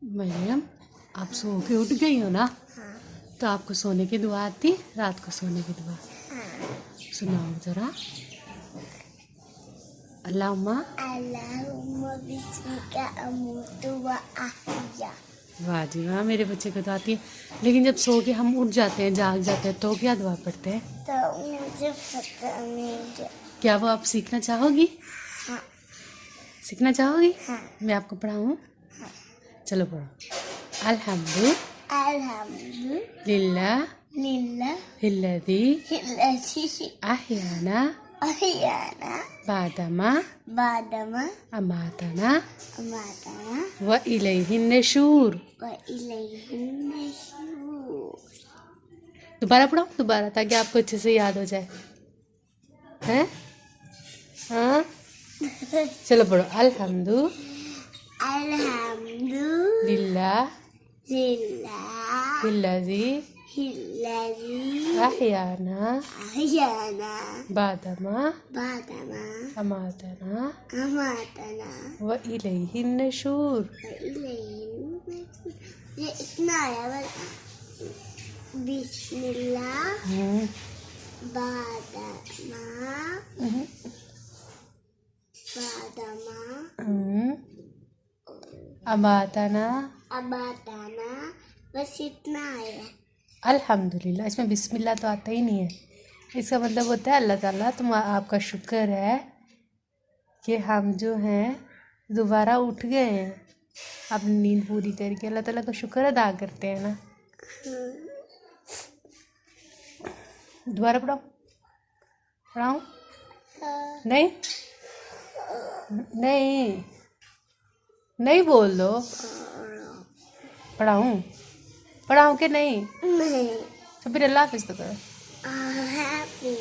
मरियम, आप सो के उठ गई हो ना? हाँ। तो आपको सोने की दुआ आती, रात को सोने की दुआ हाँ। सुनाओ जरा। अल्लाहुम्मा अल्लाहुम्मा बिस्मिका अमूतु व अहया। वाह जी वाह, मेरे बच्चे को तो आती है। लेकिन जब सो के हम उठ जाते हैं, जाग जाते हैं, तो क्या दुआ पढ़ते हैं? तो मुझे पता नहीं। क्या वो आप सीखना चाहोगी? हाँ। सीखना चाहोगी? हाँ। मैं आपको पढ़ाऊँ? हाँ। चलो पढ़ो। अल्हम्दुलिल्लाह अल्हम्दुलिल्लाह हिल्लज़ी हिल्लज़ी अहयाना अहयाना बादमा बादमा अमातना अमातना व इलैहिन नशूर। व इलैहिन नशूर। दोबारा पढ़ो, दोबारा, ताकि आपको अच्छे से याद हो जाए। हैं? हाँ, चलो पढ़ो। अल्हम्दुलिल्लाह अल्हम्दुलिल्लाह हिल्लज़ी हिल्लज़ी अहयाना अहयाना बादमा बादमा अमातना अमातना व इलैहिन नशूर। व इलैहिन नशूर। ये इतना आया बस। बिस्मिल्लाह बादमा बादमा अमातना अबाताना, बस इतना आया। अल्हम्दुलिल्लाह, इसमें बिस्मिल्लाह तो आता ही नहीं है। इसका मतलब होता है अल्लाह ताला तुम आपका शुक्र है कि हम जो हैं दोबारा उठ गए हैं, अपनी नींद पूरी करके। अल्लाह ताला का शुक्र अदा करते हैं ना। दोबारा पढ़ाओ, पढ़ाऊँ? नहीं नहीं नहीं बोल दो। पढ़ाऊँ? पढ़ाऊँ कि नहीं? नहीं। तो फिर अल्लाह हाफिज़ तो करो। हैप्पी